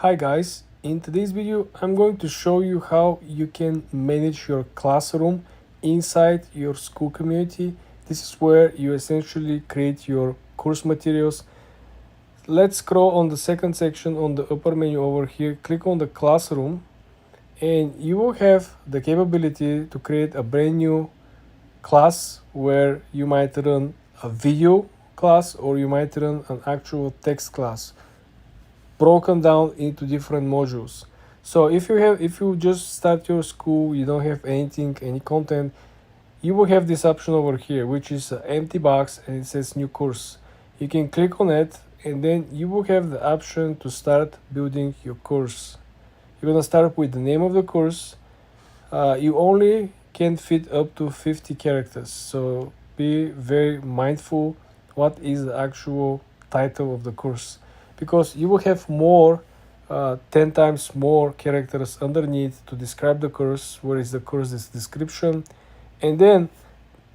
Hi guys, in today's video I'm going to show you how you can manage your classroom inside your Skool community. This is where you essentially create your course materials. Let's scroll on the second section on the upper menu over here, click on the classroom, and you will have the capability to create a brand new class where you might run a video class or you might run an actual text class broken down into different modules. So if you just start your Skool, you don't have any content, you will have this option over here, which is an empty box and it says new course. You can click on it and then you will have the option to start building your course. You're gonna start with the name of the course. You only can fit up to 50 characters, so be very mindful what is the actual title of the course, because you will have 10 times more characters underneath to describe the course. Where is the course description? And then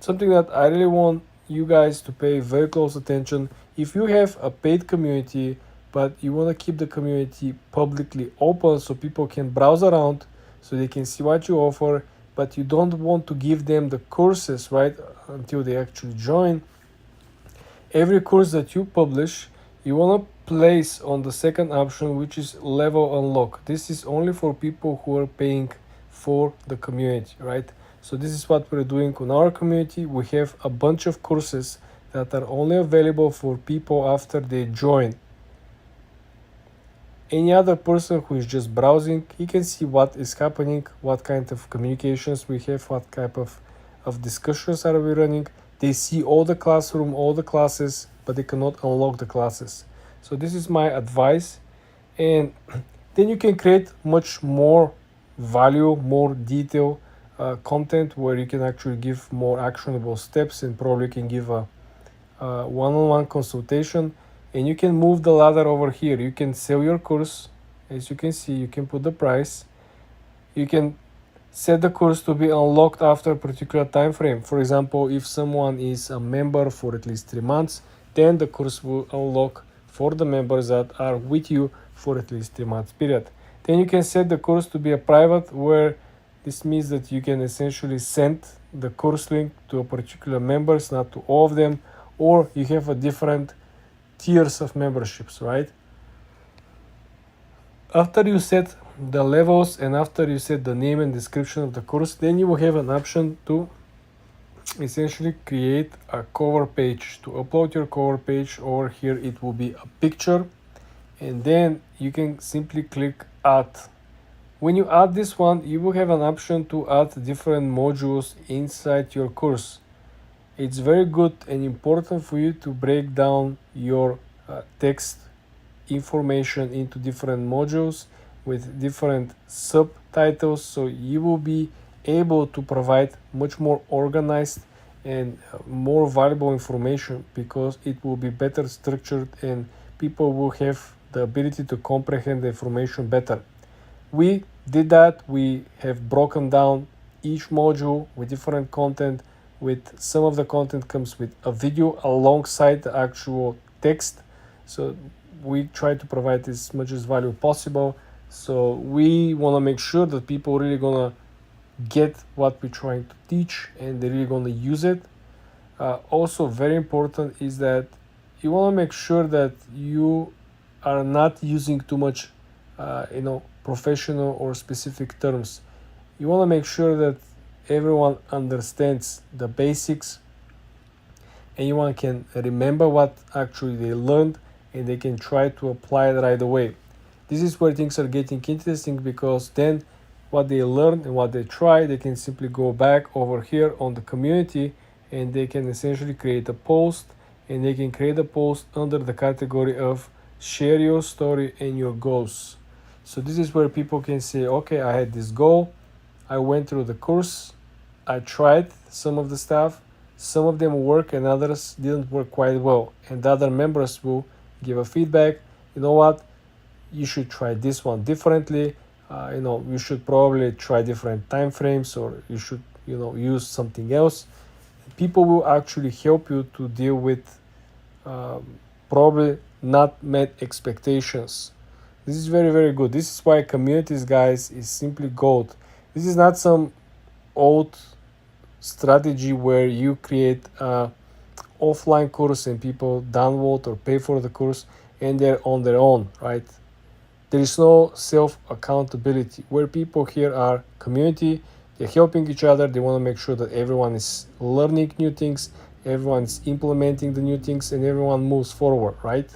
something that I really want you guys to pay very close attention: if you have a paid community but you want to keep the community publicly open so people can browse around, so they can see what you offer, but you don't want to give them the courses right until they actually join, every course that you publish, you want to place on the second option, which is level unlock. This is only for people who are paying for the community, right? So this is what we're doing on our community. We have a bunch of courses that are only available for people after they join. Any other person who is just browsing, he can see what is happening, what kind of communications we have, what type of discussions are we running. They see all the classroom, all the classes, but they cannot unlock the classes. So this is my advice. And then you can create much more value, more detail content, where you can actually give more actionable steps and probably can give a one-on-one consultation. And you can move the ladder over here. You can sell your course. As you can see, you can put the price. You can set the course to be unlocked after a particular time frame. For example, if someone is a member for at least 3 months, then the course will unlock for the members that are with you for at least 3 months period. Then you can set the course to be a private, where this means that you can essentially send the course link to a particular members, not to all of them, or you have a different tiers of memberships, right? After you set the levels and after you set the name and description of the course, then you will have an option to essentially create a cover page. To upload your cover page over here, it will be a picture, and then you can simply click add. When you add this one, you will have an option to add different modules inside your course. It's very good and important for you to break down your text information into different modules with different subtitles, so you will be able to provide much more organized and more valuable information, because it will be better structured and people will have the ability to comprehend the information better. We did that. We have broken down each module with different content. With some of the content comes with a video alongside the actual text, so we try to provide as much as value possible. So we want to make sure that people really gonna get what we're trying to teach and they're really gonna use it. Also very important is that you want to make sure that you are not using too much professional or specific terms. You want to make sure that everyone understands the basics, anyone can remember what actually they learned, and they can try to apply it right away. This is where things are getting interesting, because then what they learn and what they try, they can simply go back over here on the community and they can essentially create a post, and they can create a post under the category of share your story and your goals. So this is where people can say, okay, I had this goal, I went through the course, I tried some of the stuff, some of them work and others didn't work quite well, and the other members will give a feedback. You know what, you should try this one differently, you should probably try different time frames, or you should use something else. People will actually help you to deal with probably not met expectations. This is very, very good. This is why communities, guys, is simply gold. This is not some old strategy where you create a offline course and people download or pay for the course and they're on their own, right? There is no self accountability. Where people here are community, they're helping each other, they want to make sure that everyone is learning new things, everyone's implementing the new things, and everyone moves forward, right?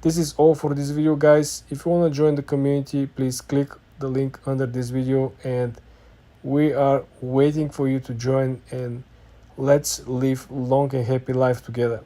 This is all for this video, guys. If you want to join the community, please click the link under this video, and we are waiting for you to join, and let's live long and happy life together.